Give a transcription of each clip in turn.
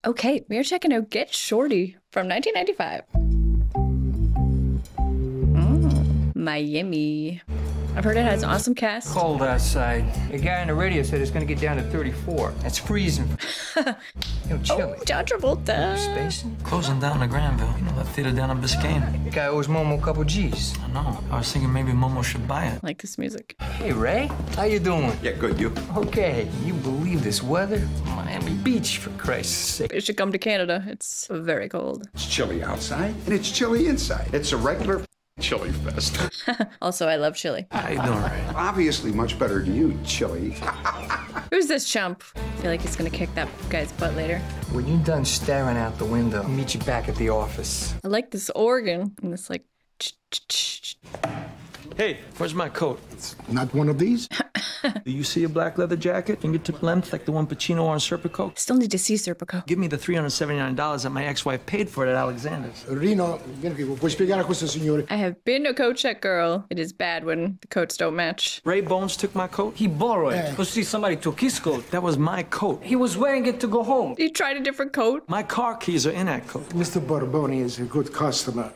Okay, we are checking out Get Shorty from 1995. Miami. I've heard it has an awesome cast. Cold outside. The guy on the radio said it's gonna get down to 34. That's freezing. Chilly. Oh, John Travolta. Spacing? Closing down the Granville. You know, that theater down in Biscayne. The guy owes Momo a couple G's. I know. I was thinking maybe Momo should buy it. I like this music. Hey, Ray. How you doing? Yeah, good, you? Okay. You believe this weather? Miami Beach, for Christ's sake. You should come to Canada. It's very cold. It's chilly outside, and it's chilly inside. It's a regular chili fest. Also, I love chili. How you doing, Ray? Obviously much better than you, chili. Who's this chump? I feel like he's gonna kick that guy's butt later. When you're done staring out the window, I'll meet you back at the office. I like this organ and this like. Hey, where's my coat? It's not one of these? Do you see a black leather jacket, fingertip length, like the one Pacino wore on Serpico? Still need to see Serpico. Give me the $379 that my ex-wife paid for it at Alexander's. Rino, vieni qui, puoi spiegare a questo signore? I have been a coat check girl. It is bad when the coats don't match. Ray Bones took my coat. He borrowed it. You see, somebody took his coat. That was my coat. He was wearing it to go home. You tried a different coat? My car keys are in that coat. Mr. Barboni is a good customer.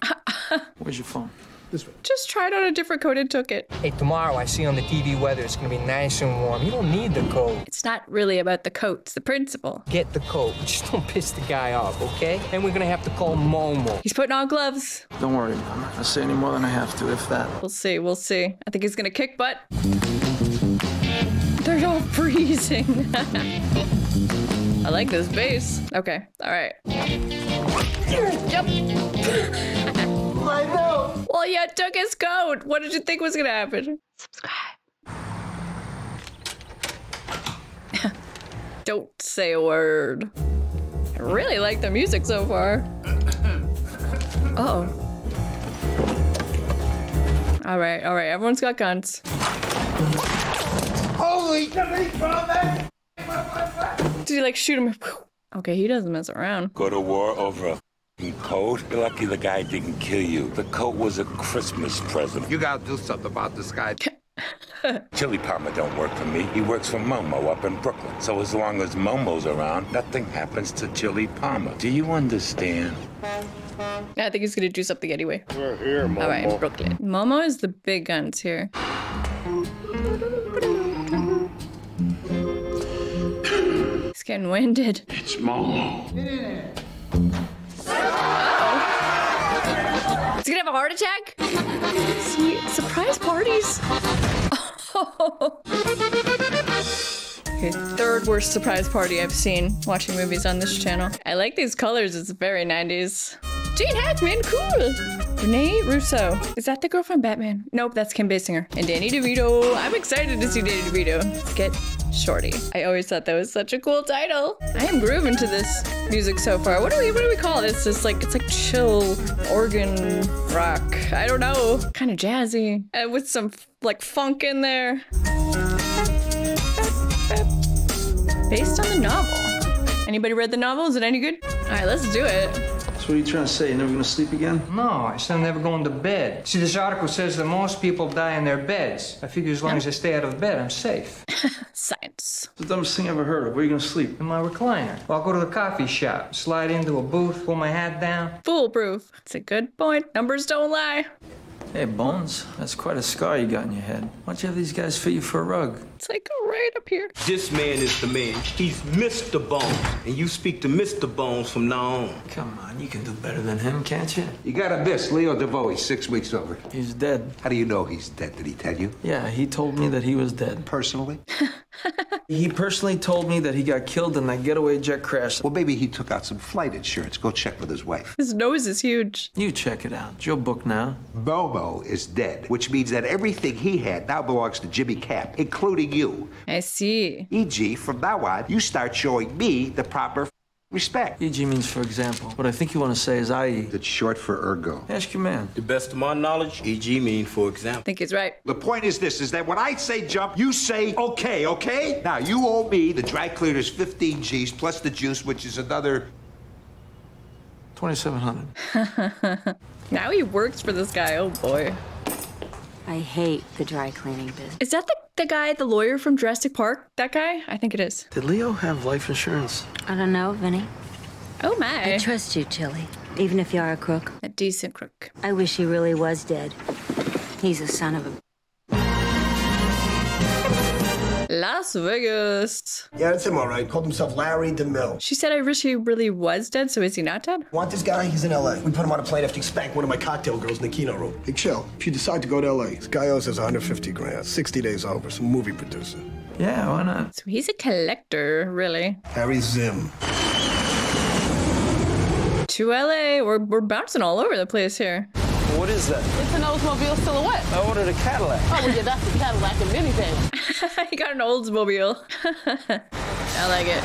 Where's your phone? This way. Just tried on a different coat and took it. Hey, tomorrow I see on the TV weather it's gonna be nice and warm. You don't need the coat. It's not really about the coat, it's the principle. Get the coat. Just don't piss the guy off, okay? And we're gonna have to call Momo. He's putting on gloves. Don't worry, I'm not gonna say any more than I have to, if that. We'll see, we'll see. I think he's gonna kick butt. They're all freezing. I like this bass. Okay, all right. Yep. I know. Well, yeah, took his coat. What did you think was gonna happen? Subscribe. Don't say a word. I really like the music so far. Uh-oh. All right, everyone's got guns. Holy Dmytro, man! Did he like shoot him? Okay, he doesn't mess around. Go to war over a coat? You're lucky the guy didn't kill you. The coat was a Christmas present. You gotta do something about this guy. Chili Palmer don't work for me. He works for Momo up in Brooklyn. So as long as Momo's around, nothing happens to Chili Palmer. Do you understand? I think he's gonna do something anyway. We're here, Momo. All right, in Brooklyn. Momo is the big guns here. He's getting winded. It's Momo. Is he gonna have a heart attack? See, surprise parties. Okay, third worst surprise party I've seen watching movies on this channel. I like these colors, it's very 90s. Gene Hackman, cool! Renee Russo. Is that the girl from Batman? Nope, that's Kim Basinger. And Danny DeVito. I'm excited to see Danny DeVito. Get Shorty. I always thought that was such a cool title. I am grooving to this music so far. What do we call this? It's like chill organ rock. I don't know. Kind of jazzy. With some like funk in there. Based on the novel. Anybody read the novel? Is it any good? All right, let's do it. So what are you trying to say? You're never gonna sleep again? No, I said I'm never going to bed. See, this article says that most people die in their beds. I figure as long as I stay out of bed, I'm safe. Science. It's the dumbest thing I ever heard of. Where are you gonna sleep? In my recliner. Well, I'll go to the coffee shop, slide into a booth, pull my hat down. Foolproof. That's a good point. Numbers don't lie. Hey, Bones, that's quite a scar you got in your head. Why don't you have these guys fit you for a rug? It's like right up here. This man is the man. He's Mr. Bones. And you speak to Mr. Bones from now on. Come on, you can do better than him, can't you? You got a this, Leo DeVoe. He's 6 weeks over. He's dead. How do you know he's dead? Did he tell you? Yeah, he told me that he was dead. Personally? He personally told me that he got killed in that getaway jet crash. Well, maybe he took out some flight insurance. Go check with his wife. His nose is huge. You check it out. It's your book now. Momo is dead, which means that everything he had now belongs to Jimmy Cap, including you. I see. E.g., from now on, you start showing me the proper respect. E.g. means for example. What I think you want to say is I.e. It's short for ergo. Ask your man. The best of my knowledge, E.G. mean for example. I think he's right. The point is this, is that when I say jump, you say okay, okay? Now, you owe me, the dry cleaners, 15 G's plus the juice, which is another... 2,700. Now he works for this guy. Oh, boy. I hate the dry cleaning business. Is that the guy, the lawyer from Jurassic Park? That guy? I think it is. Did Leo have life insurance? I don't know, Vinny. Oh my. I trust you, Chili, even if you are a crook. A decent crook. I wish he really was dead. He's a son of a... Las Vegas. Yeah, that's him, all right. Called himself Larry DeMille. She said I wish he really was dead, so is he not dead? Want this guy? He's in L.A. We put him on a plane after he spanked one of my cocktail girls in the keynote room. Hey, chill. If you decide to go to L.A., this guy owes us 150 grand. 60 days over. Some movie producer. Yeah, why not? So he's a collector, really. Harry Zim. To LA. We're bouncing all over the place here. What is that? It's an Oldsmobile Silhouette. I ordered a Cadillac. Oh, well, yeah, that's the Cadillac and minivan. He got an Oldsmobile. I like it.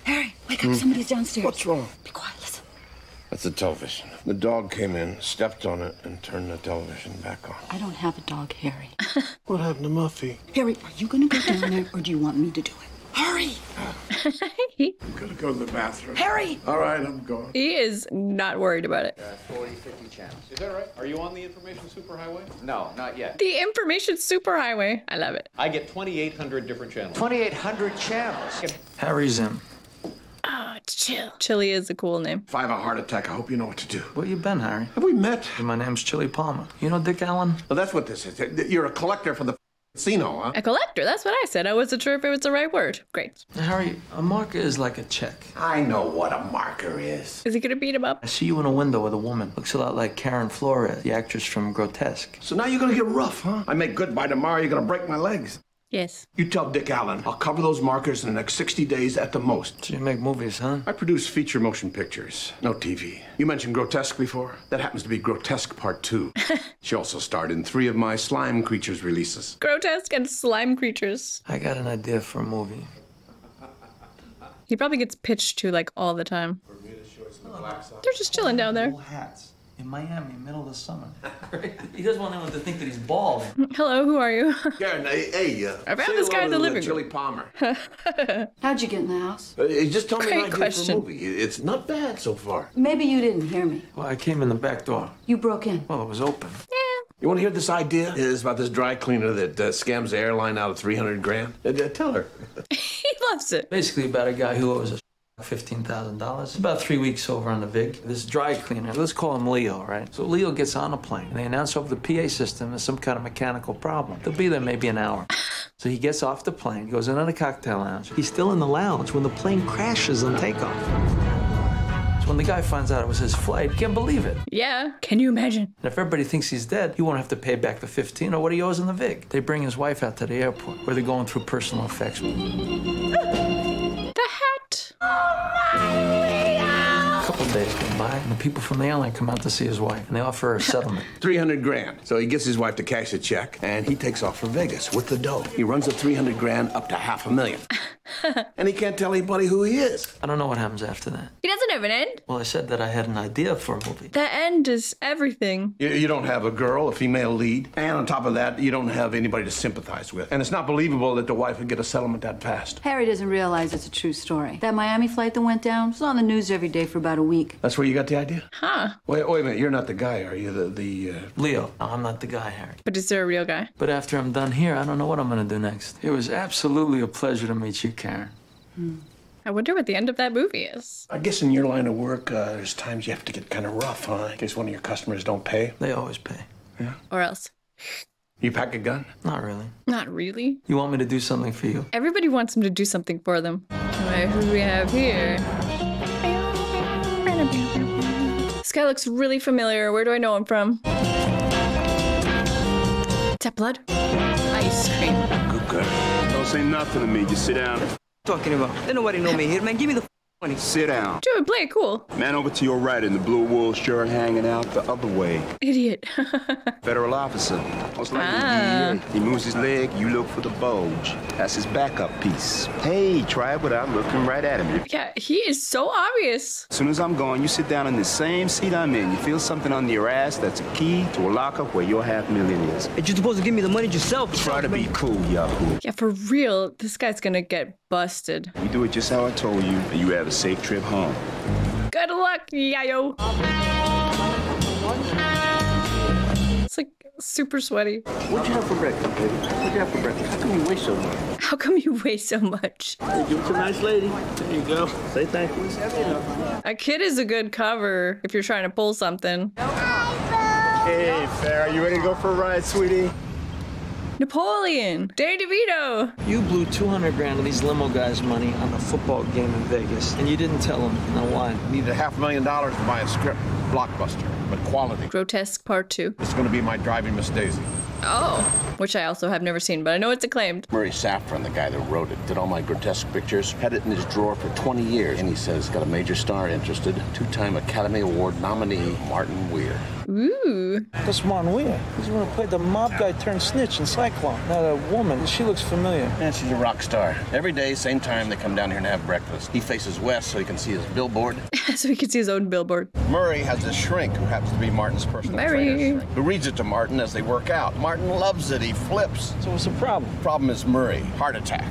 Harry, wake up. Somebody's downstairs. What's wrong? Be quiet, listen. That's the television. The dog came in, stepped on it, and turned the television back on. I don't have a dog, Harry. What happened to Muffy? Harry, are you gonna go down there, or do you want me to do it? Hurry! I'm gonna go to the bathroom. Harry! All right, I'm going. He is not worried about it. 40, 50 channels. Is that right? Are you on the information superhighway? No, not yet. The information superhighway. I love it. I get 2,800 different channels. 2,800 channels. Harry Zim. Oh, chill. Chili is a cool name. If I have a heart attack, I hope you know what to do. Where you been, Harry? Have we met? My name's Chili Palmer. You know Dick Allen? Well, that's what this is. You're a collector for the casino, huh? A collector. That's what I said. I wasn't sure if it was the right word. Great. Harry, a marker is like a check. I know what a marker is. Is he gonna beat him up? I see you in a window with a woman. Looks a lot like Karen Flores, the actress from Grotesque. So now you're gonna get rough, huh? I make good by tomorrow, you're gonna break my legs. Yes. You tell Dick Allen, I'll cover those markers in the next 60 days at the most. So you make movies, huh? I produce feature motion pictures, no TV. You mentioned Grotesque before? That happens to be Grotesque Part 2. She also starred in 3 of my Slime Creatures releases. Grotesque and slime creatures. I got an idea for a movie. He probably gets pitched to like all the time. They're just chilling down there. Hats. In Miami, middle of the summer. He doesn't want anyone to think that he's bald. Hello, who are you? Karen, hey, I found this guy in the living Chili room. Palmer. How'd you get in the house? He just told me Great an idea question. for a movie. It's not bad so far. Maybe you didn't hear me. Well, I came in the back door. You broke in. Well, it was open. You want to hear this idea? It's about this dry cleaner that scams the airline out of 300 grand. Tell her. He loves it. Basically about a guy who owes us $15,000. About 3 weeks over on the Vig. This dry cleaner, let's call him Leo, right? So Leo gets on a plane, and they announce over the PA system there's some kind of mechanical problem. They'll be there maybe an hour. So he gets off the plane, goes into the cocktail lounge. He's still in the lounge when the plane crashes on takeoff. So when the guy finds out it was his flight, he can't believe it. Yeah, can you imagine? And if everybody thinks he's dead, he won't have to pay back the 15 or what he owes in the Vig. They bring his wife out to the airport, where they're going through personal effects. The hat. A couple of days go by, and the people from the airline come out to see his wife, and they offer her a settlement. 300 grand. So he gets his wife to cash a check, and he takes off for Vegas with the dough. He runs the 300 grand up to $500,000. And he can't tell anybody who he is. I don't know what happens after that. He doesn't have an end. Well, I said that I had an idea for a movie. The end is everything. You don't have a girl, a female lead, and on top of that, you don't have anybody to sympathize with. And it's not believable that the wife would get a settlement that fast. Harry doesn't realize it's a true story. That Miami flight that went down was on the news every day for about a week. That's where you got the idea? Huh. Wait a minute, you're not the guy, are you? Leo. No, I'm not the guy, Harry. But is there a real guy? But after I'm done here, I don't know what I'm gonna do next. It was absolutely a pleasure to meet you, Karen. I wonder what the end of that movie is. I guess in your line of work, there's times you have to get kind of rough, huh? In case one of your customers don't pay. They always pay. Yeah. Or else. You pack a gun? Not really. Not really. You want me to do something for you? Everybody wants him to do something for them. Alright, who do we have here? This guy looks really familiar. Where do I know him from? Is that blood? Ice cream. Good girl. Don't say nothing to me. Just sit down. Talking about? Ain't nobody know me here, man. Give me the money. Sit down. Dude, play it cool. Man over to your right in the blue wool shirt hanging out the other way. Idiot. Federal officer. Most likely DEA. He moves his leg, you look for the bulge. That's his backup piece. Hey, try it without looking right at him. Yeah, he is so obvious. As soon as I'm gone, you sit down in the same seat I'm in. You feel something under your ass that's a key to a lockup where your $500,000 is. And you're supposed to give me the money yourself. Try to be cool, Yahoo. Yeah, for real, this guy's gonna get busted. You do it just how I told you, and you have a safe trip home. Good luck, yayo. It's like super sweaty. What'd you have for breakfast, baby? What'd you have for breakfast? How come you weigh so much? How come you weigh so much? Hey, give it to a nice lady. There you go. Say thank you. A kid is a good cover if you're trying to pull something. Hey, Farrah, you ready to go for a ride, sweetie? Napoleon, Danny DeVito. You blew 200 grand of these limo guys' money on a football game in Vegas, and you didn't tell them. Now why? Needed $500,000 to buy a script. Blockbuster, but quality. Grotesque Part 2. It's going to be my driving Miss Daisy. Oh, which I also have never seen, but I know it's acclaimed. Murray Safran, the guy that wrote it, did all my grotesque pictures, had it in his drawer for 20 years, and he says got a major star interested, two-time Academy Award nominee, Martin Weir. Ooh. That's Martin Weir. He's the one who played the mob guy turned snitch in Cyclone. Now the woman, she looks familiar. Man, she's a rock star. Every day, same time, they come down here and have breakfast. He faces west so he can see his billboard. So he can see his own billboard. Murray has a shrink who happens to be Martin's personal trainer, who reads it to Martin as they work out. Martin loves it. He flips. So what's the problem? Problem is Murray. Heart attack.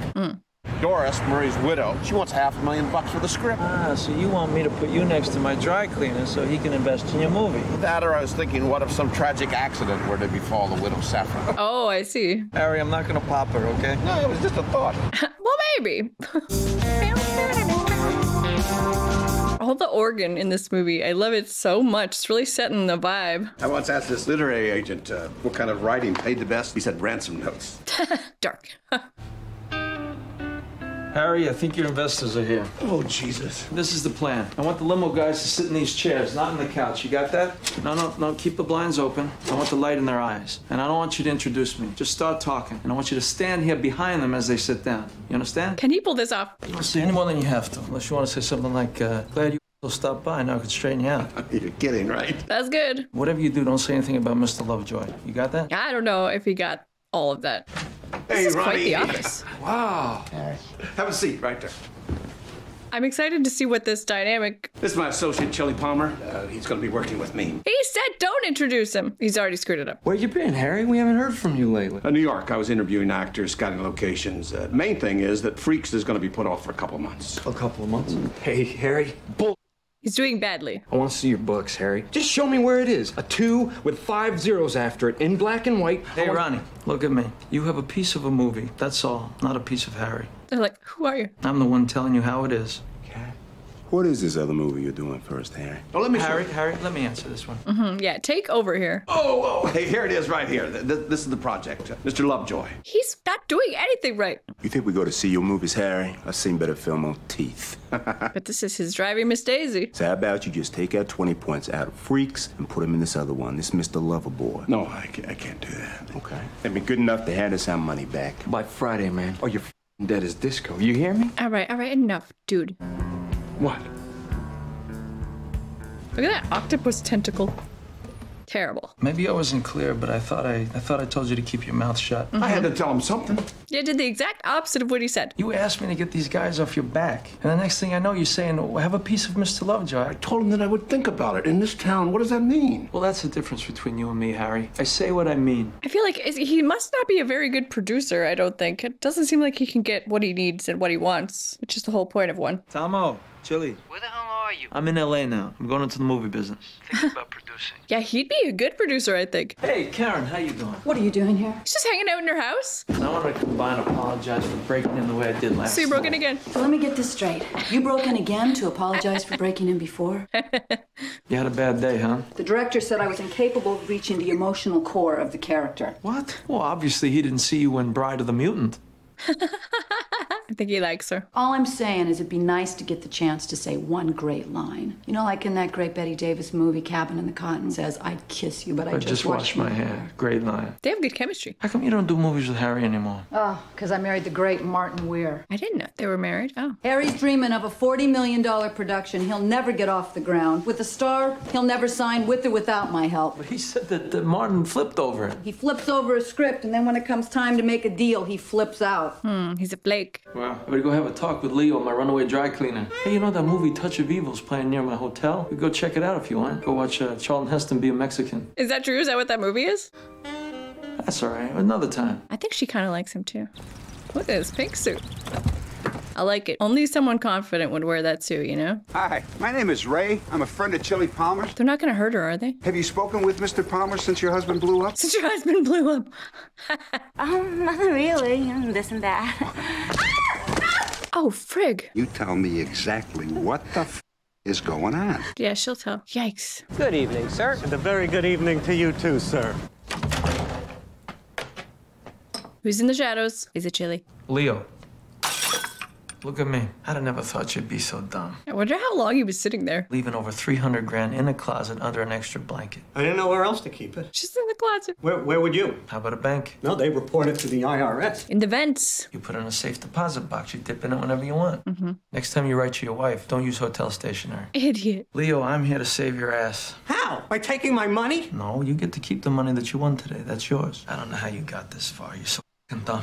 Doris, Murray's widow, she wants $500,000 for the script. Ah, so you want me to put you next to my dry cleaner so he can invest in your movie? That, or I was thinking, what if some tragic accident were to befall the widow Safran? Oh, I see. Harry, I'm not gonna pop her, okay? No, it was just a thought. Well, maybe. All the organ in this movie, I love it so much. It's really setting the vibe. I once asked this literary agent what kind of writing paid the best. He said ransom notes. Dark. Harry, I think your investors are here. Oh, Jesus. This is the plan. I want the limo guys to sit in these chairs, not on the couch. You got that? No, keep the blinds open. I want the light in their eyes. And I don't want you to introduce me. Just start talking. And I want you to stand here behind them as they sit down. You understand? Can he pull this off? You don't say any more than you have to. Unless you want to say something like, glad you stopped by. Now I can straighten you out. You're kidding, right? That's good. Whatever you do, don't say anything about Mr. Lovejoy. You got that? I don't know if he got all of that. Hey, This is Ronnie. quite the office. Wow. Have a seat right there. I'm excited to see what this dynamic... This is my associate, Chili Palmer. He's going to be working with me. He said don't introduce him. He's already screwed it up. Where you been, Harry? We haven't heard from you lately. New York. I was interviewing actors, scouting locations. Main thing is that Freaks is going to be put off for a couple of months. A couple of months? Hey, Harry. Bull. He's doing badly. I want to see your books, Harry. Just show me where it is. A 2 with 5 zeros after it in black and white. Hey, Ronnie, look at me. You have a piece of a movie. That's all. Not a piece of Harry. They're like, who are you? I'm the one telling you how it is. What is this other movie you're doing first, Harry? Oh, let me Harry, let me answer this one. Yeah, take over here. Oh, hey, here it is right here. This is the project. Mr. Lovejoy. He's not doing anything right. You think we go to see your movies, Harry? I've seen better film on teeth. But this is his driving Miss Daisy. So how about you just take out 20 points out of Freaks and put them in this other one, this Mr. Loverboy? No, I can't do that. Okay. That'd be good enough to hand us our money back. By Friday, man. Or you're dead as disco. You hear me? All right, enough, dude. What? Look at that octopus tentacle. Terrible. Maybe I wasn't clear, but I thought I told you to keep your mouth shut. I had to tell him something. You did the exact opposite of what he said. You asked me to get these guys off your back. And the next thing I know, you're saying, have a piece of Mr. Lovejoy. I told him that I would think about it. In this town, what does that mean? Well, that's the difference between you and me, Harry. I say what I mean. I feel like he must not be a very good producer, I don't think. It doesn't seem like he can get what he needs and what he wants, which is the whole point of one. Tomo, Chili. Where the hell are you? I'm in LA now. I'm going into the movie business. Thinking about producing. Yeah, he'd be a good producer, I think. Hey, Karen, how you doing? What are you doing here? He's just hanging out in your house. I want to combine apologize for breaking in the way I did last So you broke in again. So let me get this straight. You broke in again to apologize for breaking in before? You had a bad day, huh? The director said I was incapable of reaching the emotional core of the character. What? Well, obviously he didn't see you in Bride of the Mutant. I think he likes her. All I'm saying is it'd be nice to get the chance to say one great line. You know, like in that great Betty Davis movie, Cabin in the Cotton, says, I'd kiss you, but I just washed my hair. Great line. They have good chemistry. How come you don't do movies with Harry anymore? Oh, because I married the great Martin Weir. I didn't know they were married. Oh. Harry's dreaming of a $40 million production he'll never get off the ground. With a star he'll never sign with or without my help. But he said that Martin flipped over it. He flips over a script, and then when it comes time to make a deal, he flips out. He's a flake. Wow. I better go have a talk with Leo, my runaway dry cleaner. Hey, you know that movie Touch of Evil's playing near my hotel? We go check it out if you want. Go watch Charlton Heston be a Mexican. Is that true? Is that what that movie is? That's all right. Another time. I think she kind of likes him too. Look at his pink suit. I like it. Only someone confident would wear that suit, you know? Hi, my name is Ray. I'm a friend of Chili Palmer's. They're not gonna hurt her, are they? Have you spoken with Mr. Palmer since your husband blew up? Since your husband blew up. Nothing really. This and that. Oh, frig. You tell me exactly what the is going on. Yeah, she'll tell. Yikes. Good evening, sir. And a very good evening to you too, sir. Who's in the shadows? Is it Chili? Leo. Look at me. I'd have never thought you'd be so dumb. I wonder how long he was sitting there. Leaving over 300 grand in a closet under an extra blanket. I didn't know where else to keep it. Just in the closet. Where would you? How about a bank? No, they report it to the IRS. In the vents. You put it in a safe deposit box. You dip in it whenever you want. Next time you write to your wife, don't use hotel stationery. Idiot. Leo, I'm here to save your ass. How? By taking my money? No, you get to keep the money that you won today. That's yours. I don't know how you got this far. You're so dumb.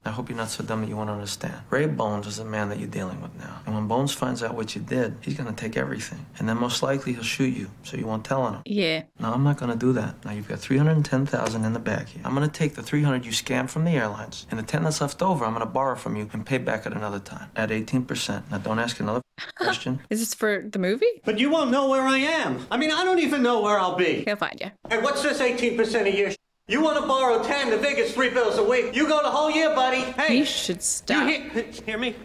I hope you're not so dumb that you won't understand. Ray Bones is the man that you're dealing with now. And when Bones finds out what you did, he's gonna take everything. And then most likely he'll shoot you, so you won't tell on him. Yeah. No, I'm not gonna do that. Now you've got $310,000 in the bag here. I'm gonna take the $300 you scammed from the airlines, and the 10 that's left over, I'm gonna borrow from you and pay back at another time. At 18%. Now don't ask another question. Is this for the movie? But you won't know where I am. I mean, I don't even know where I'll be. He'll find you. And what's this 18% a year? You want to borrow 10, the biggest 3 bills a week. You go the whole year, buddy. Hey. You should stop. You hear me?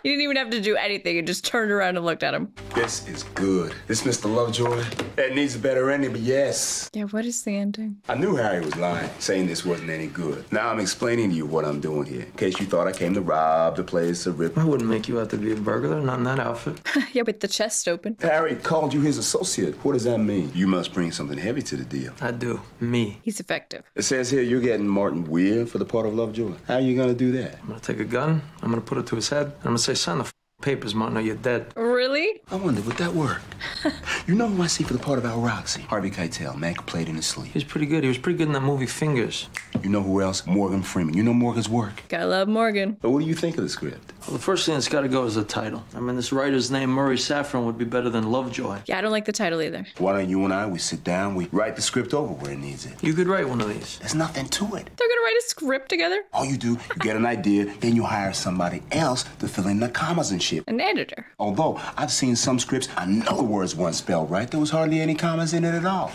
You didn't even have to do anything. You just turned around and looked at him. This is good. This Mr. Lovejoy, that needs a better ending, but yes. Yeah, what is the ending? I knew Harry was lying, saying this wasn't any good. Now I'm explaining to you what I'm doing here, in case you thought I came to rob the place or rip. I wouldn't make you out to be a burglar, not in that outfit. Yeah, with the chest open. Harry called you his associate. What does that mean? You must bring something heavy to the deal. I do. Me. He's effective. It says here you're getting Martin Weir for the part of Lovejoy. How are you gonna do that? I'm gonna take a gun, I'm gonna put it to his head, and I'm gonna say, sign the papers, Martin, or you're dead. Really? I wonder, would that work? You know who I see for the part of Al Roxy? Harvey Keitel, man who played in his sleep. He's pretty good. He was pretty good in that movie Fingers. You know who else? Morgan Freeman. You know Morgan's work? Gotta love Morgan. But what do you think of the script? Well, the first thing that's gotta go is the title. I mean, this writer's name, Murray Saffron, would be better than Lovejoy. Yeah, I don't like the title either. Why don't you and I, we sit down, we write the script over where it needs it. You could write one of these. There's nothing to it. They're gonna write a script together? All you do, you get an idea, then you hire somebody else to fill in the commas and shit. An editor. Although, I've seen some scripts, I know the words weren't spelled right. There was hardly any commas in it at all.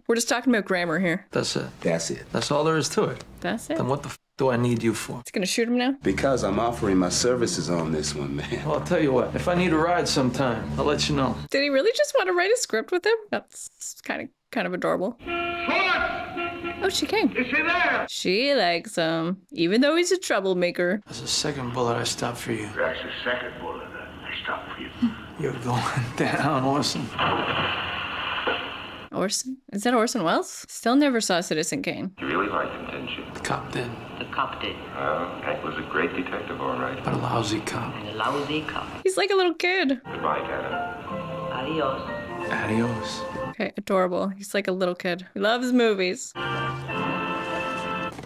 We're just talking about grammar here. That's it. That's it. That's all there is to it. That's it. Then what the do I need you for? It's gonna shoot him now? Because I'm offering my services on this one, man. Well, I'll tell you what. If I need a ride sometime, I'll let you know. Did he really just want to write a script with him? That's kind of adorable. Oh, she came. Is she there? She likes him, even though he's a troublemaker. That's the second bullet I stopped for you. That's the second bullet I stopped for you. You're going down, Orson. Orson? Is that Orson Welles? Still never saw Citizen Kane. You really liked him, didn't you? The cop did. The cop did. Hank was a great detective, all right. But a lousy cop. A lousy cop. He's like a little kid. Goodbye, Dad. Adios. Adios. Okay, adorable. He's like a little kid. He loves movies.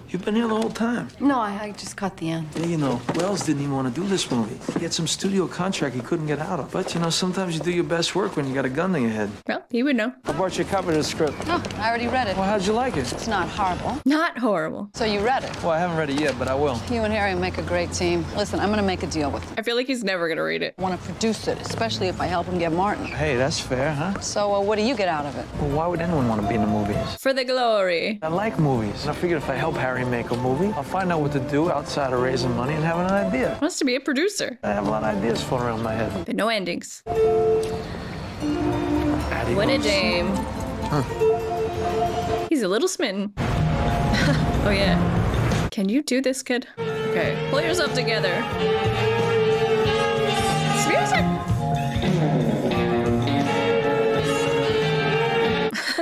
You've been here the whole time. No, I just caught the end. Yeah, you know, Wells didn't even want to do this movie. He had some studio contract he couldn't get out of. But, you know, sometimes you do your best work when you got a gun to your head. Well, he would know. I bought you a copy of the script. No, I already read it. Well, how'd you like it? It's not horrible. Not horrible. So you read it? Well, I haven't read it yet, but I will. You and Harry make a great team. Listen, I'm gonna make a deal with him. I feel like he's never gonna read it. I want to produce it, especially if I help him get Martin. Hey, that's fair, huh? So what do you get out of it? Well, why would anyone want to be in the movies? For the glory. I like movies. And I figured if I help Harry make a movie, I'll find out what to do outside of raising money and having an idea. Wants to be a producer. I have a lot of ideas floating around my head. But no endings. Adios. What a dame. He's a little smitten. Oh, yeah. Can you do this, kid? Okay, pull yourself together. It's music!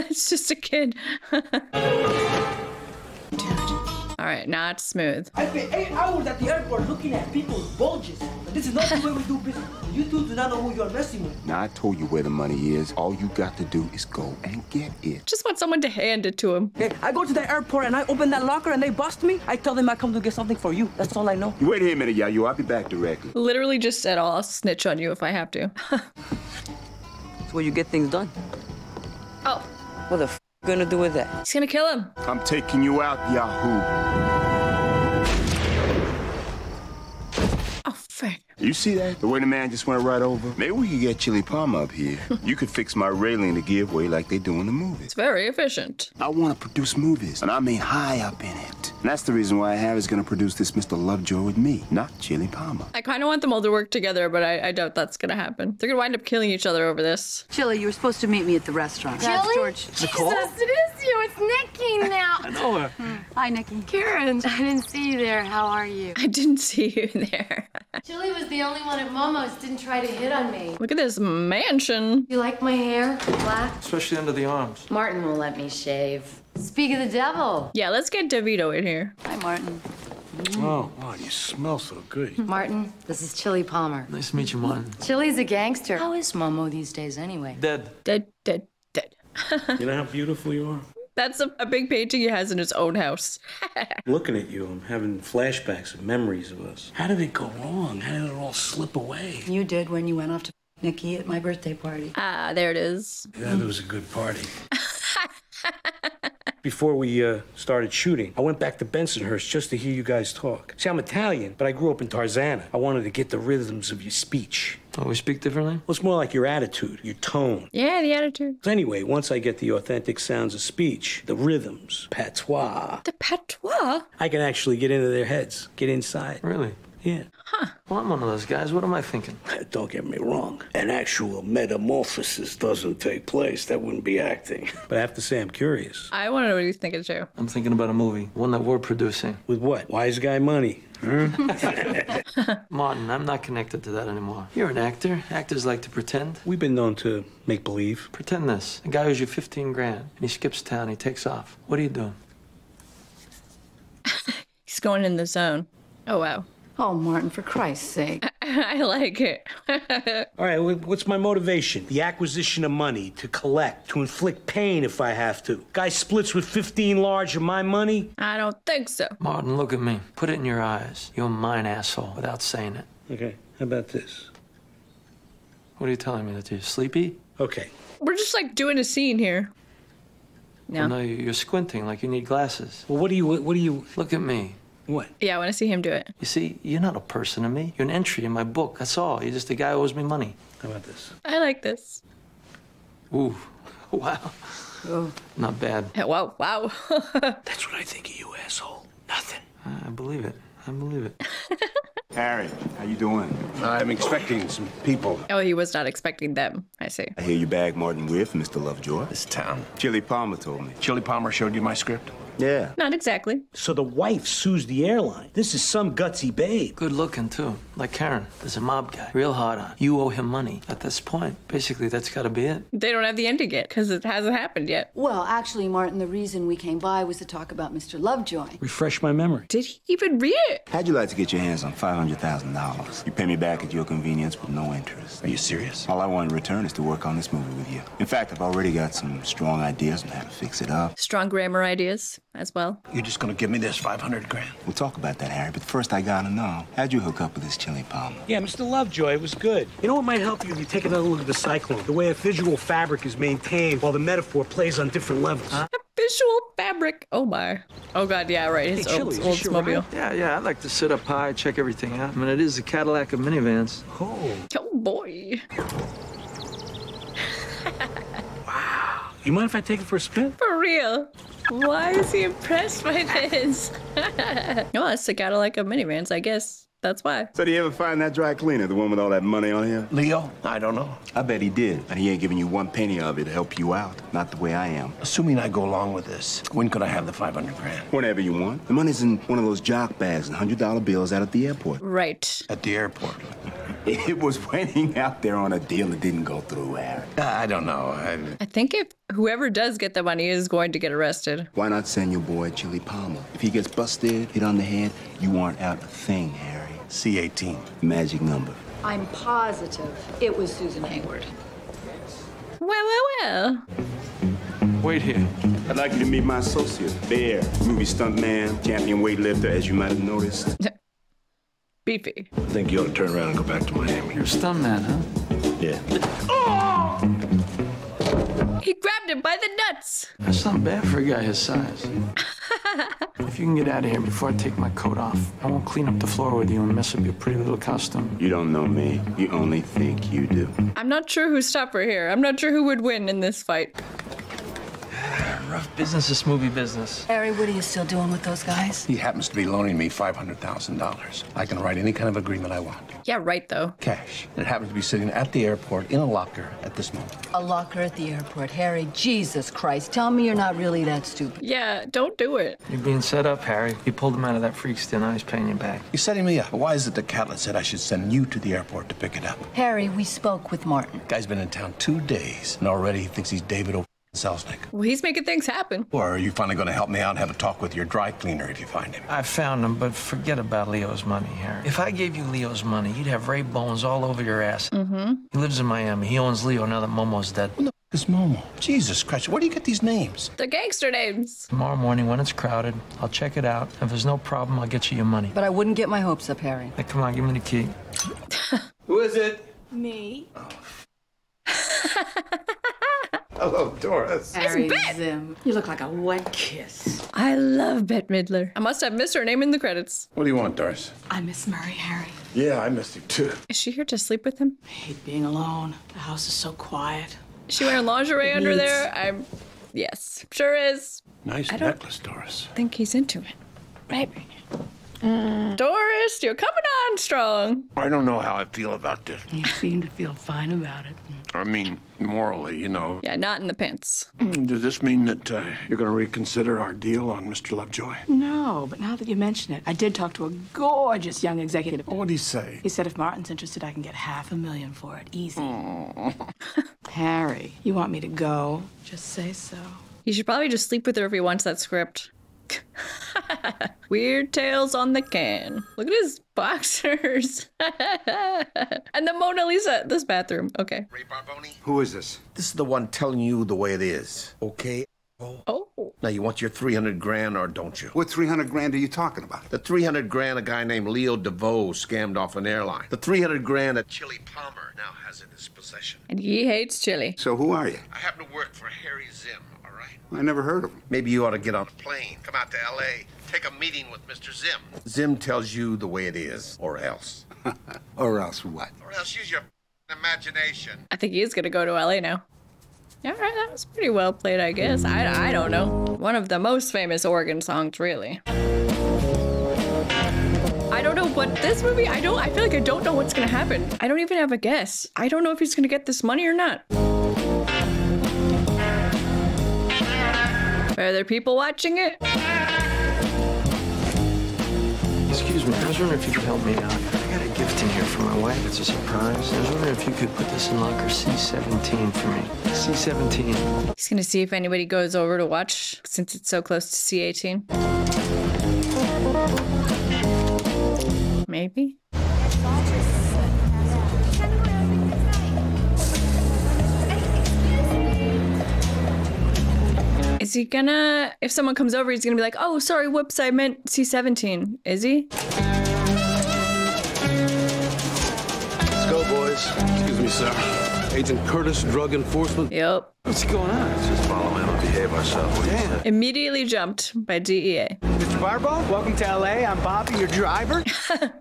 It's just a kid. All right, not smooth. I spent 8 hours at the airport looking at people's bulges. But this is not the way we do business. You two do not know who you're messing with. Now, I told you where the money is. All you got to do is go and get it. Just want someone to hand it to him. Okay, I go to the airport and I open that locker and they bust me. I tell them I come to get something for you. That's all I know. You wait here a minute, Yayo. I'll be back directly. Literally just said, oh, I'll snitch on you if I have to. That's where you get things done. Oh. What the f gonna do with that? He's gonna kill him. I'm taking you out, Yahoo. Frank. You see that? The way the man just went right over? Maybe we could get Chili Palmer up here. You could fix my railing to give way like they do in the movies. It's very efficient. I want to produce movies, and I mean high up in it. And that's the reason why Harry's going to produce this Mr. Lovejoy with me, not Chili Palmer. I kind of want them all to work together, but I doubt that's gonna happen. They're gonna wind up killing each other over this. Chili, you were supposed to meet me at the restaurant. Chili? George. Nicole? Jesus, it is you. It's Nikki now. I know her. Hi, Nikki. Karen, I didn't see you there. How are you? I didn't see you there. Chili was the only one at Momo's. Didn't try to hit on me. Look at this mansion. You like my hair? Black? Especially under the arms. Martin will let me shave. Speak of the devil. Yeah, let's get Dmytro in here. Hi, Martin. Oh, wow, you smell so good. Martin, this is Chili Palmer. Nice to meet you, Martin. Chili's a gangster. How is Momo these days anyway? Dead. Dead. You know how beautiful you are? That's a big painting he has in his own house. Looking at you, I'm having flashbacks of memories of us. How did it go wrong? How did it all slip away? You did when you went off to Nikki at my birthday party. Ah, there it is. Yeah, that was a good party. Before we started shooting, I went back to Bensonhurst just to hear you guys talk. See, I'm Italian, but I grew up in Tarzana. I wanted to get the rhythms of your speech. Oh, we speak differently? Well, it's more like your attitude, your tone. Yeah, the attitude. So anyway, once I get the authentic sounds of speech, the rhythms, patois. The patois? I can actually get into their heads, get inside. Really? Yeah. Huh. Well, I'm one of those guys. What am I thinking? Don't get me wrong. An actual metamorphosis doesn't take place. That wouldn't be acting. But I have to say, I'm curious. I want to know what he's thinking too. I'm thinking about a movie, one that we're producing. With what? Wise guy money? Martin, I'm not connected to that anymore. You're an actor. Actors like to pretend. We've been known to make believe. Pretend this. A guy owes you 15 grand, and he skips town, he takes off. What are you doing? He's going in the zone. Oh, wow. Oh, Martin, for Christ's sake. I like it. All right, what's my motivation? The acquisition of money, to collect, to inflict pain if I have to. Guy splits with 15 large of my money? I don't think so. Martin, look at me. Put it in your eyes. You're mine, asshole, without saying it. Okay, how about this? What are you telling me, that you're sleepy? Okay. We're just like doing a scene here. No. Well, no, you're squinting like you need glasses. Well, what do you... Look at me. What? Yeah, I want to see him do it. You see, you're not a person to me. You're an entry in my book, that's all. You're just a guy who owes me money. How about this? I like this. Ooh, wow. Oh. Not bad. Wow, wow. That's what I think of you, asshole. Nothing. I believe it. I believe it. Harry, how you doing? I'm expecting some people. Oh, he was not expecting them. I see. I hear you bagged Martin Weir for Mr. Lovejoy. This town. Chili Palmer told me. Chili Palmer showed you my script? Yeah. Not exactly. So the wife sues the airline. This is some gutsy babe. Good looking, too. Like Karen. There's a mob guy. Real hard on. You owe him money. At this point, basically, that's got to be it. They don't have the ending yet, because it hasn't happened yet. Well, actually, Martin, the reason we came by was to talk about Mr. Lovejoy. Refresh my memory. Did he even read it? How'd you like to get your hands on $500,000? You pay me back at your convenience with no interest. Are you serious? All I want in return is to work on this movie with you. In fact, I've already got some strong ideas on how to fix it up. Strong grammar ideas as well. You're just gonna give me this 500 grand? We'll talk about that, Harry, but first I gotta know, how'd you hook up with this Chili Palmer? Yeah, Mr. Lovejoy, it was good. You know what might help you if you take another look at the cyclone? The way a visual fabric is maintained while the metaphor plays on different levels. A visual fabric. Oh my. Oh god, yeah, right. His Hey, Chili, is this your Oldsmobile. Yeah, I like to sit up high, check everything out. I mean, it is a Cadillac of minivans. Oh. Oh boy. Wow. You mind if I take it for a spin? For real. Why is he impressed by this? No, it's a Cadillac of minivans, I guess. That's why. So do you ever find that dry cleaner, the one with all that money on him? Leo? I don't know. I bet he did, and he ain't giving you one penny of it to help you out. Not the way I am. Assuming I go along with this, when could I have the 500 grand? Whenever you want. The money's in one of those jock bags and $100 bills out at the airport. Right. At the airport? It was waiting out there on a deal that didn't go through, Harry. I don't know. I think if whoever does get the money is going to get arrested. Why not send your boy Chili Palmer? If he gets busted, hit on the head, you aren't out a thing, Harry. C-18. Magic number. I'm positive it was Susan Hayward. Well. Wait here. I'd like you to meet my associate, Bear, movie stuntman, champion weightlifter, as you might have noticed. Beefy. I think you ought to turn around and go back to Miami. You're a stuntman, huh? Yeah. He grabbed him by the nuts. That's not bad for a guy his size. If you can get out of here before I take my coat off, I won't clean up the floor with you and mess up your pretty little costume. You don't know me. You only think you do. I'm not sure who's tougher here. I'm not sure who would win in this fight. Rough business, this movie business. Harry, what are you still doing with those guys? He happens to be loaning me $500,000. I can write any kind of agreement I want. Yeah, right, though. Cash. It happens to be sitting at the airport in a locker at this moment. A locker at the airport. Harry, Jesus Christ, tell me you're not really that stupid. Yeah, don't do it. You're being set up, Harry. You pulled him out of that freak's den. Now he's paying you back. He's setting me up. Why is it the Catlett said I should send you to the airport to pick it up? Harry, we spoke with Martin. Guy's been in town 2 days, and already he thinks he's David Selznick. Well, he's making things happen. Or are you finally going to help me out and have a talk with your dry cleaner if you find him? I found him, but forget about Leo's money, Harry. If I gave you Leo's money, you'd have Ray Bones all over your ass. Mm-hmm. He lives in Miami. He owns Leo now that Momo's dead. Who the f is Momo? Jesus Christ, where do you get these names? They're gangster names. Tomorrow morning, when it's crowded, I'll check it out. If there's no problem, I'll get you your money. But I wouldn't get my hopes up, Harry. Hey, come on, give me the key. Who is it? Me. Hello, Doris. Harry Zim. You look like a wet kiss. I love Bette Midler. I must have missed her name in the credits. What do you want, Doris? I miss Murray, Harry. Yeah, I missed you too. Is she here to sleep with him? I hate being alone. The house is so quiet. Is she wearing lingerie under there? Yes, sure is. Nice necklace, Doris. I think he's into it. Maybe. Doris, you're coming on strong. I don't know how I feel about this. You seem to feel fine about it. I mean, morally, you know. Yeah, not in the pants. Does this mean that you're going to reconsider our deal on Mr. Lovejoy? No, but now that you mention it, I did talk to a gorgeous young executive. What did he say? He said if Martin's interested, I can get $500,000 for it. Easy. Harry, you want me to go? Just say so. You should probably just sleep with her if he wants that script. Weird tales on the can. Look at his boxers. And the Mona Lisa. This bathroom. Okay. Who is this? This is the one telling you the way it is. Okay? Oh. Now, you want your 300 grand or don't you? What 300 grand are you talking about? The 300 grand a guy named Leo DeVoe scammed off an airline. The 300 grand that Chili Palmer now has in his possession. And he hates chili. So who are you? I happen to work for Harry Zim, all right? I never heard of him. Maybe you ought to get on a plane, come out to L.A., take a meeting with Mr. Zim. Zim tells you the way it is, or else. Or else what? Or else use your imagination. I think he's gonna go to LA now. All right, that was pretty well played, I guess. I don't know. One of the most famous organ songs, really. I don't know what this movie, I feel like I don't know what's gonna happen. I don't even have a guess. I don't know if he's gonna get this money or not. Are there people watching it? Excuse me, I was wondering if you could help me out. I got a gift in here for my wife. It's a surprise. I was wondering if you could put this in locker C17 for me. C17. He's gonna see if anybody goes over to watch since it's so close to C18. Maybe. Is he gonna, if someone comes over, he's gonna be like, oh, sorry, whoops, I meant C17. Is he? Let's go, boys. Excuse me, sir. Agent Curtis, Drug Enforcement. Yep. What's going on? Let's just follow him and behave ourselves. What do you say? Immediately jumped by DEA. Mr. Barbone, welcome to LA. I'm Bobby, your driver.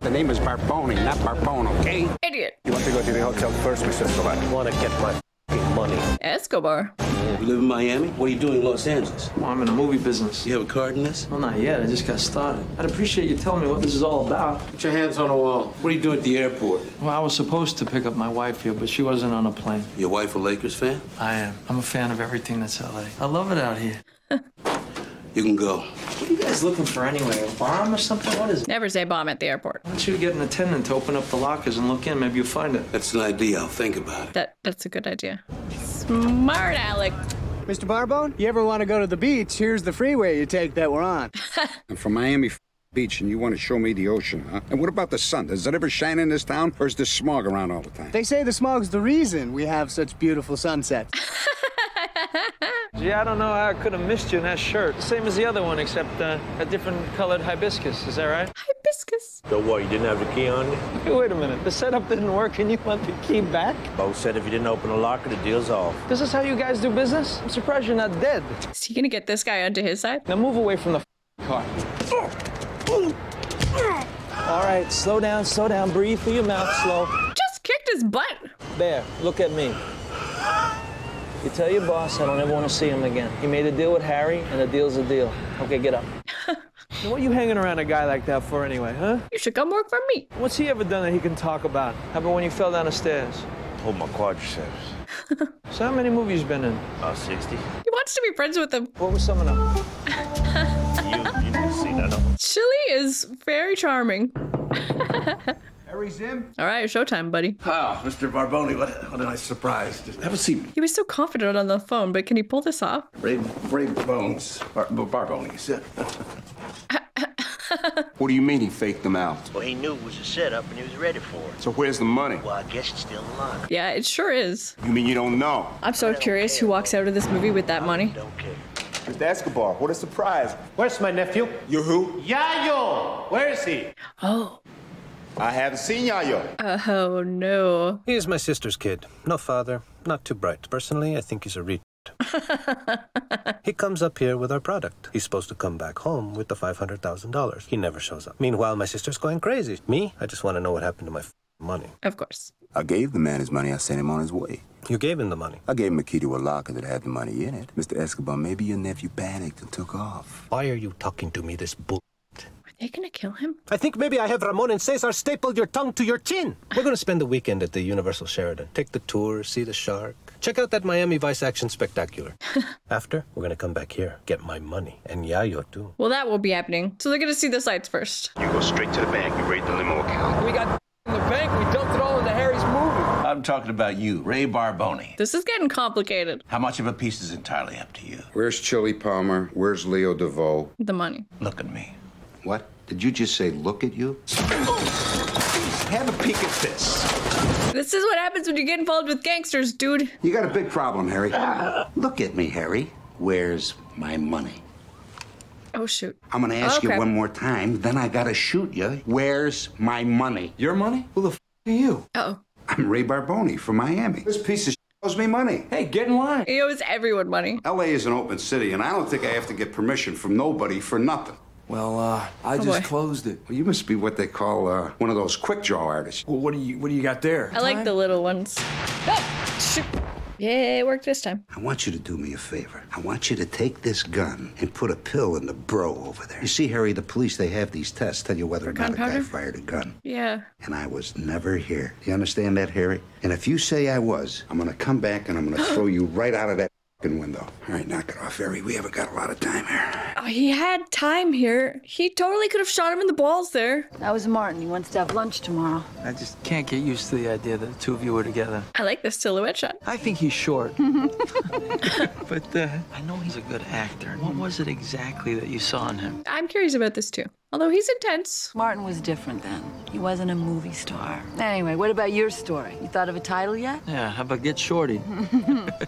The name is Barboni, not Barbone, okay? Idiot. You want to go to the hotel first, Mr. Escobar? I want to get my money. Escobar. You live in Miami? What are you doing in Los Angeles? Well, I'm in the movie business. You have a card in this? Well, not yet. I just got started. I'd appreciate you telling me what this is all about. Put your hands on the wall. What are you doing at the airport? Well, I was supposed to pick up my wife here, but she wasn't on a plane. Your wife a Lakers fan? I am. I'm a fan of everything that's LA. I love it out here. You can go. What are you guys looking for anyway? A bomb or something? What is it? Never say bomb at the airport. Why don't you get an attendant to open up the lockers and look in? Maybe you'll find it. That's an idea. I'll think about it. That's a good idea. Smart Alec. Mr. Barbone, you ever want to go to the beach? Here's the freeway you take that we're on. I'm from Miami Beach, and you want to show me the ocean, huh? And what about the sun? Does it ever shine in this town, or is there smog around all the time? They say the smog's the reason we have such beautiful sunsets. Gee, I don't know how I could have missed you in that shirt. The same as the other one, except a different colored hibiscus. Is that right? Hibiscus. So what, you didn't have the key on you? Hey, wait a minute. The setup didn't work and you want the key back? Bo said if you didn't open the locker, the deal's off. This is how you guys do business? I'm surprised you're not dead. Is he gonna get this guy onto his side? Now move away from the car. All right, slow down, breathe through your mouth, slow. Just kicked his butt. There, look at me. You tell your boss I don't ever want to see him again. He made a deal with Harry, and the deal's a deal. Okay, get up. Now, what are you hanging around a guy like that for anyway, huh? You should come work for me. What's he ever done that he can talk about? How about when you fell down the stairs? Hold my quadriceps. So how many movies you been in? 60. He wants to be friends with him. What was some of them? You didn't see that one. Chili is very charming. Harry's in. All right, showtime, buddy. Oh, Mr. Barboni, what a nice surprise. Just have a seat. He was so confident on the phone, but can he pull this off? Brave bones. Barboni's. What do you mean he faked them out? Well, he knew it was a setup and he was ready for it. So where's the money? Well, I guess it's still in the locker. Yeah, it sure is. You mean you don't know? I'm so curious who walks out of this movie with that money. Don't care. Mr. Escobar, what a surprise. Where's my nephew? You who? Yayo! Where is he? Oh. I haven't seen Yayo. Oh, no. He is my sister's kid. No father, not too bright. Personally, I think he's a retard. He comes up here with our product. He's supposed to come back home with the $500,000. He never shows up. Meanwhile, my sister's going crazy. Me? I just want to know what happened to my money. Of course. I gave the man his money. I sent him on his way. You gave him the money? I gave him a key to a locker that had the money in it. Mr. Escobar, maybe your nephew panicked and took off. Why are you talking to me this bull? Are they gonna kill him? I think maybe I have Ramon and Cesar stapled your tongue to your chin. We're going to spend the weekend at the Universal Sheridan. Take the tour, see the shark. Check out that Miami Vice action spectacular. After, we're going to come back here, get my money. And Yayo, too. Well, that will be happening. So they're gonna see the sights first. You go straight to the bank. You raid the limo account. We got in the bank. We dumped it all into Harry's movie. I'm talking about you, Ray Barboni. This is getting complicated. How much of a piece is entirely up to you? Where's Chili Palmer? Where's Leo DeVoe? The money. Look at me. What? Did you just say look at you? Have a peek at this. This is what happens when you get involved with gangsters, dude. You got a big problem, Harry. Look at me, Harry. Where's my money? Oh, shoot. I'm gonna ask you one more time, then I gotta shoot you. Where's my money? Your money? Who the f are you? Uh-oh. I'm Ray Barboni from Miami. This piece of owes me money. Hey, get in line. He owes everyone money. L.A. is an open city, and I don't think I have to get permission from nobody for nothing. Well, I just closed it. Well, you must be what they call one of those quick draw artists. Well, what do you got there? I like the little ones. Oh, shoot. Yeah, it worked this time. I want you to do me a favor. I want you to take this gun and put a pill in the bro over there. You see, Harry, the police, they have these tests, tell you whether or not a guy fired a gun. Yeah. And I was never here. Do you understand that, Harry? And if you say I was, I'm gonna come back and I'm gonna throw you right out of that window. All right, knock it off, Harry. We haven't got a lot of time here. Oh, he had time here. He totally could have shot him in the balls there. That was Martin. He wants to have lunch tomorrow. I just can't get used to the idea that the two of you were together. I like this silhouette shot. I think he's short. But I know he's a good actor. What was it exactly that you saw in him? I'm curious about this too. Although he's intense. Martin was different then. He wasn't a movie star. Anyway, what about your story? You thought of a title yet? Yeah, how about Get Shorty?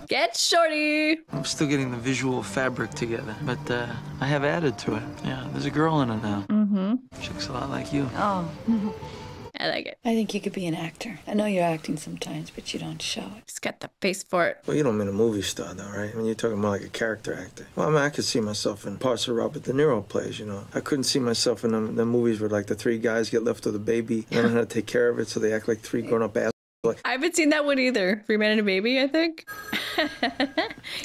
Get Shorty! I'm still getting the visual fabric together, but I have added to it. Yeah, there's a girl in it now. Mm-hmm. She looks a lot like you. Oh. I like it. I think you could be an actor. I know you're acting sometimes, but you don't show it. He's got the face for it. Well, you don't mean a movie star, though, right? I mean, you're talking more like a character actor. Well, I mean, I could see myself in parts of Robert De Niro plays, you know. I couldn't see myself in the movies where, like, the three guys get left with a baby and don't know how to take care of it, so they act like three grown-up assholes. I haven't seen that one either. 3 Men and a Baby, I think.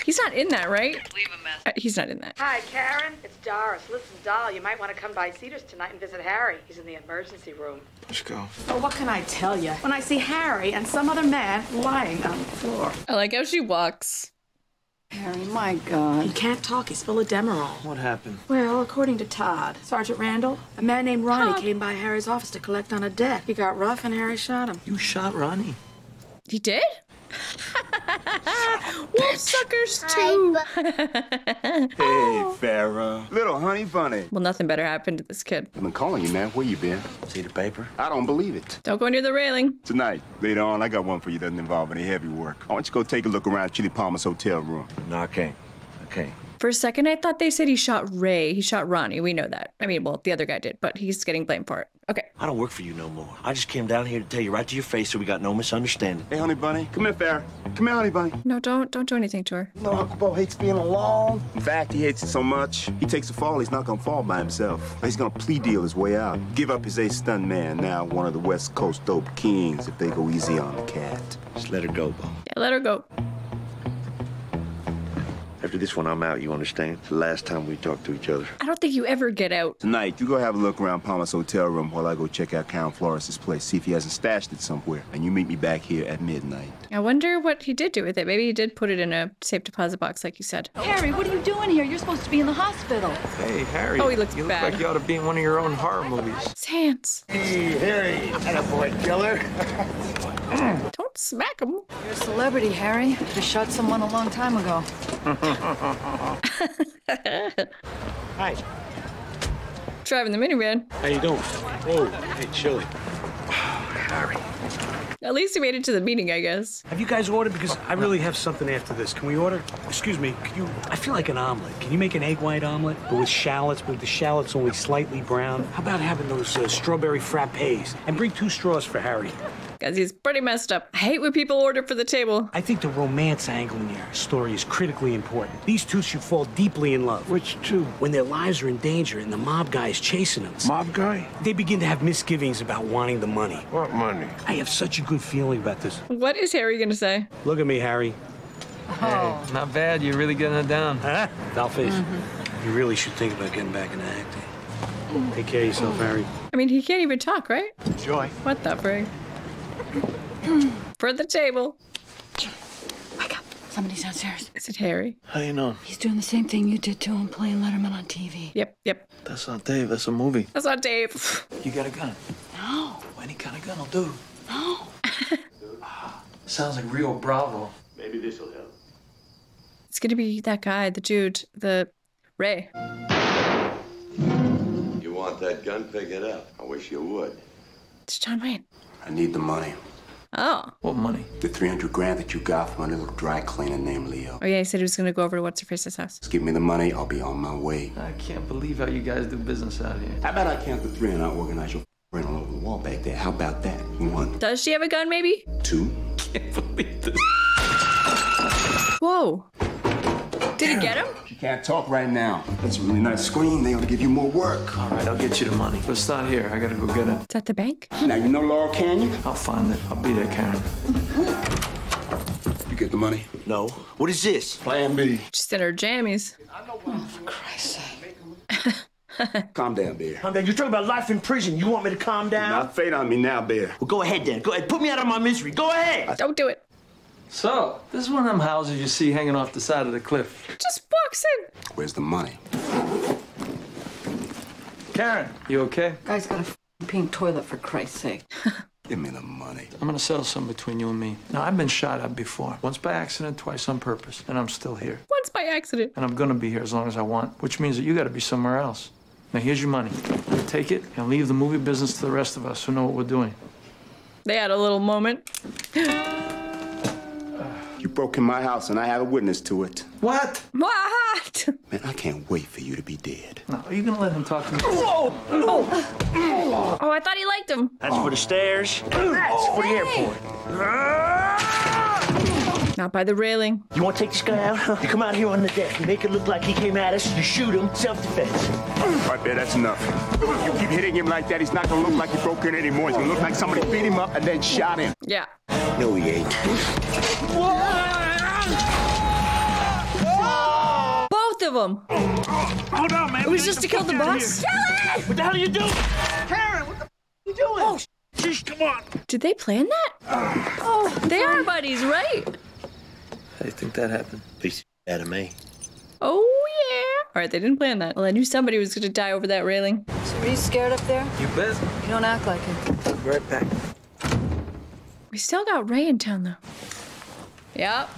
He's not in that, right? Leave a message. He's not in that. Hi, Karen. It's Doris. Listen, doll, you might want to come by Cedars tonight and visit Harry. He's in the emergency room. Let's go. Well, what can I tell you? When I see Harry and some other man lying on the floor. I like how she walks. Harry, my God. He can't talk. He's full of Demerol. What happened? Well, according to Todd, Sergeant Randall, a man named Ronnie came by Harry's office to collect on a debt. He got rough and Harry shot him. You shot Ronnie? He did? Wolf suckers too. Hey, Farrah. Little honey bunny. Well, nothing better happened to this kid. I've been calling you, man. Where you been? See the paper? I don't believe it. Don't go near the railing. Tonight, later on, I got one for you that doesn't involve any heavy work. I want you to go take a look around Chili Palmer's hotel room. No, I can't. For a second, I thought they said he shot Ray. He shot Ronnie. We know that. I mean, well, the other guy did, but he's getting blamed for it. Okay. I don't work for you no more. I just came down here to tell you right to your face so we got no misunderstanding. Hey, honey bunny. Come here, Farrah. Come here, honey bunny. No, don't do anything to her. No, Uncle Bo hates being alone. In fact, he hates it so much, he takes a fall, he's not gonna fall by himself. He's gonna plea deal his way out. Give up his ace-stunned man, now one of the West Coast dope kings if they go easy on the cat. Just let her go, Bo. Yeah, let her go. After this one, I'm out, you understand? It's the last time we talk to each other. I don't think you ever get out. Tonight, you go have a look around Palmer's hotel room while I go check out Count Flores's place, see if he hasn't stashed it somewhere. And you meet me back here at midnight. I wonder what he did do with it. Maybe he did put it in a safe deposit box, like you said. Harry, what are you doing here? You're supposed to be in the hospital. Hey, Harry. Oh, he looks you bad. look like you ought to be in one of your own horror movies. His hands. Hey, Harry. Attaboy, killer. Don't smack him. You're a celebrity, Harry. You shot someone a long time ago. Hi. Driving the minivan. How you doing? Oh, hey, Chili. Harry. At least he made it to the meeting, I guess. Have you guys ordered? Because I really have something after this. Can we order? Excuse me, could you... I feel like an omelet. Can you make an egg white omelet? But with shallots, but with the shallots only slightly brown? How about having those strawberry frappes? And bring 2 straws for Harry. Because he's pretty messed up. I hate when people order for the table. I think the romance angle in your story is critically important. These two should fall deeply in love. Which two? When their lives are in danger and the mob guy is chasing them. Mob guy? They begin to have misgivings about wanting the money. What money? I have such a good feeling about this. What is Harry gonna say? Look at me, Harry. Hey, not bad. You're really getting it down. Huh? Dollface. You really should think about getting back into acting. Take care of yourself, Harry. I mean, he can't even talk, right? Enjoy. What the frig? For the table. Wake up. Somebody's downstairs. Is it Harry? How do you know? He's doing the same thing you did to him, playing Letterman on TV. Yep. That's not Dave. That's a movie. That's not Dave. You got a gun? No. Any kind of gun will do. No. Sounds like Rio Bravo. Maybe this will help. It's gonna be that guy, the dude, the Ray. You want that gun? Pick it up. I wish you would. It's John Wayne. I need the money. Oh. What money? The 300 grand that you got from a little dry cleaner named Leo. Oh, yeah, he said he was gonna go over to What's-Her-Face's house. Just give me the money, I'll be on my way. I can't believe how you guys do business out here. How about I count to 3 and I organize your friend all over the wall back there? How about that? 1. Does she have a gun, maybe? 2. Can't believe this. Whoa. Did he get him? You can't talk right now. That's a really nice screen. They ought to give you more work. All right, I'll get you the money. But it's not here. I gotta go get it. Is that the bank? Now, you know Laurel Canyon? I'll find it. I'll be there, Karen. You get the money? No. What is this? Plan B. Just in her jammies. Oh, for Christ's sake. Calm down, Bear. Calm down. You're talking about life in prison. You want me to calm down? Not fade on me now, Bear. Well, go ahead, then. Go ahead. Put me out of my misery. Go ahead. Don't do it. So, this is one of them houses you see hanging off the side of the cliff. Just walks in. Where's the money? Karen, you okay? Guy's got a pink toilet, for Christ's sake. Give me the money. I'm gonna settle something between you and me. Now, I've been shot at before. Once by accident, twice on purpose. And I'm still here. Once by accident. And I'm gonna be here as long as I want, which means that you gotta be somewhere else. Now, here's your money. You take it and leave the movie business to the rest of us who know what we're doing. They had a little moment. You broke in my house and I have a witness to it. What? What? Man, I can't wait for you to be dead. No, are you gonna let him talk to me? Whoa! Oh, I thought he liked him. That's for the stairs. That's for the airport. Not by the railing. You want to take this guy out? You come out here on the deck. You make it look like he came at us. You shoot him. Self-defense. All right, Bear, that's enough. You keep hitting him like that, he's not gonna look like he broke in anymore. He's gonna look like somebody beat him up and then shot him. Yeah. No, he ain't. Both of them. Hold on, man. It was just to kill the boss. Kelly! What the hell are you doing? Karen, what the f are you doing? Oh, Sheesh, come on. did they plan that? Oh, they are buddies, right? How do you think that happened? Piece of out of me. Oh, yeah. All right, they didn't plan that. Well, I knew somebody was going to die over that railing. So are you scared up there? You bet. You don't act like it. Right back. We still got Ray in town, though. Yep.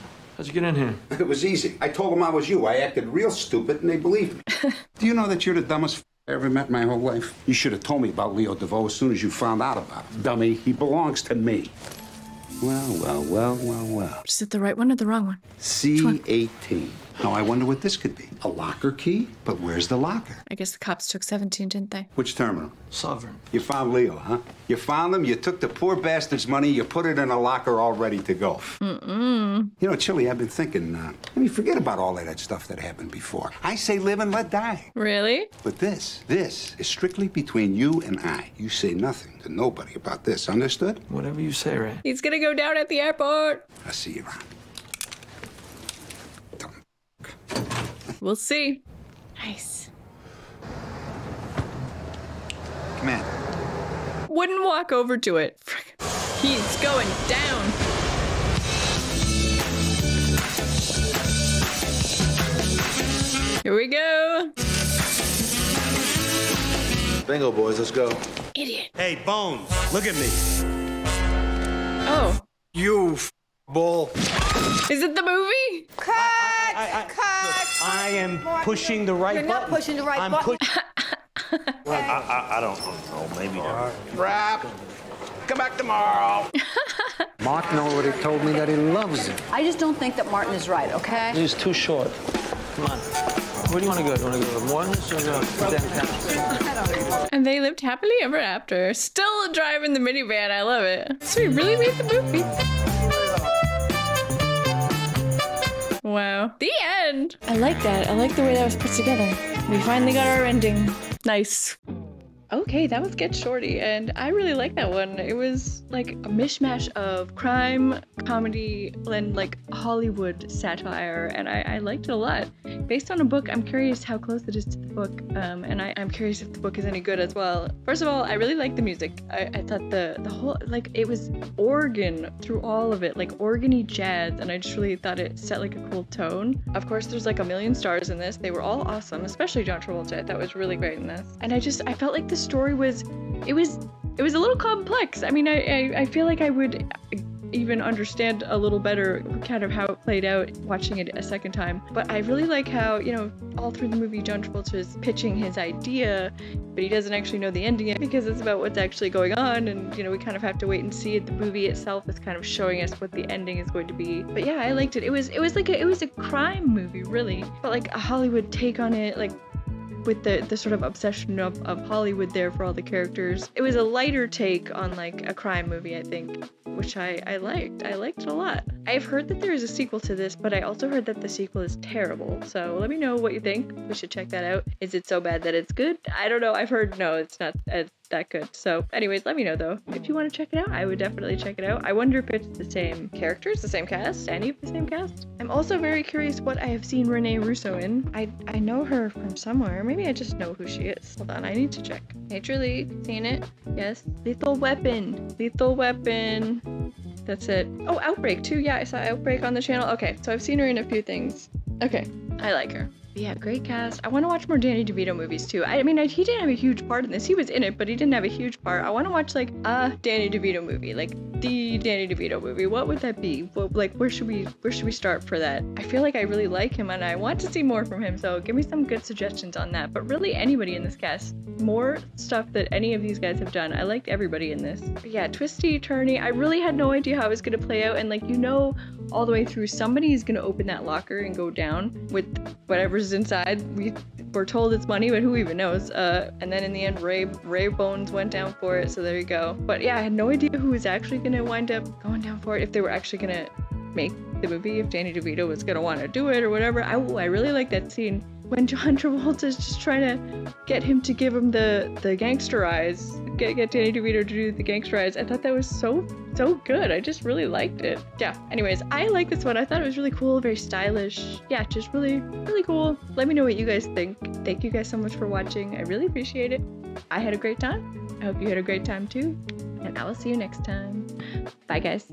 How'd you get in here? It was easy. I told them I was you. I acted real stupid, and they believed me. Do you know that you're the dumbest I ever met in my whole life? You should have told me about Leo DeVoe as soon as you found out about him. Dummy, he belongs to me. Well. Is it the right one or the wrong one? C18. Now, I wonder what this could be. A locker key? But where's the locker? I guess the cops took 17, didn't they? Which terminal? Sovereign. You found Leo, huh? You found him, you took the poor bastard's money, you put it in a locker all ready to go. Mm-mm. You know, Chili, I've been thinking, forget about all of that stuff that happened before. I say live and let die. Really? But this is strictly between you and I. You say nothing to nobody about this, understood? Whatever you say, Ray. He's gonna go down at the airport. I'll see you around. We'll see. Nice. Come in. Wouldn't walk over to it. He's going down. Here we go. Bingo, boys, let's go. Idiot. Hey, Bones, look at me. Oh. You bull. Is it the movie? Cut! I am pushing the right You're button. not pushing the right button. I don't know, maybe. Wrap. Come back tomorrow. Martin already told me that he loves it. I just don't think that Martin is right, okay? He's too short. Come on. Where do you want to go? Do you want to go to Morton's or go downtown? And they lived happily ever after. Still driving the minivan. I love it. So we really made the movie. Wow. The end. I like that. I like the way that was put together. We finally got our ending. Nice. Okay, that was Get Shorty, and I really like that one. It was like a mishmash of crime, comedy, and like Hollywood satire, and I liked it a lot. Based on a book, I'm curious how close it is to the book, and I'm curious if the book is any good as well. First of all, I really liked the music. I thought the whole, like, it was organ through all of it, like organy jazz, and I just really thought it set like a cool tone. Of course, there's like a million stars in this. They were all awesome, especially John Travolta. I thought was really great in this, and I felt like the story was it was a little complex. I mean, I feel like I would even understand a little better kind of how it played out watching it a second time. But I really like how, you know, all through the movie John Travolta is pitching his idea, but he doesn't actually know the ending yet because it's about what's actually going on, and you know, we kind of have to wait and see it. The movie itself is kind of showing us what the ending is going to be. But yeah, I liked it. It was a crime movie, really, but like a Hollywood take on it, like with the sort of obsession of Hollywood there for all the characters. It was a lighter take on like a crime movie, I think, which I liked. I liked it a lot. I've heard that there is a sequel to this, but I also heard that the sequel is terrible. So let me know what you think. We should check that out. Is it so bad that it's good? I don't know. I've heard no, it's not that good. So anyways, let me know though. If you want to check it out, I would definitely check it out. I wonder if it's the same characters, the same cast, any of the same cast. I'm also very curious what I have seen Renee Russo in. I know her from somewhere. Maybe I just know who she is. Hold on, I need to check. Major League, seen it? Yes. Lethal Weapon. Lethal Weapon. That's it. Oh, Outbreak too. Yeah, I saw Outbreak on the channel. Okay, so I've seen her in a few things. Okay, I like her. But yeah, great cast. I want to watch more Danny DeVito movies too. I mean, he didn't have a huge part in this. He was in it, but he didn't have a huge part. I want to watch like a Danny DeVito movie, like the Danny DeVito movie. What would that be? Like, where should we start for that? I feel like I really like him and I want to see more from him. So give me some good suggestions on that. But really, anybody in this cast, more stuff that any of these guys have done. I liked everybody in this. But yeah, twisty, turny. I really had no idea how it was gonna play out, and like, you know, all the way through, somebody is gonna open that locker and go down with whatever's inside. We're told it's money, but who even knows? And then in the end, Ray Bones went down for it, so there you go. But yeah, I had no idea who was actually gonna wind up going down for it, if they were actually gonna make the movie, if Danny DeVito was gonna want to do it or whatever. I really like that scene when John Travolta is just trying to get him to give him the gangster eyes, get Danny DeVito to do the gangster eyes. I thought that was so good. I just really liked it. Yeah, anyways, I like this one. I thought it was really cool, very stylish. Yeah, just really cool. Let me know what you guys think. Thank you guys so much for watching. I really appreciate it. I had a great time. I hope you had a great time too. And I will see you next time. Bye guys.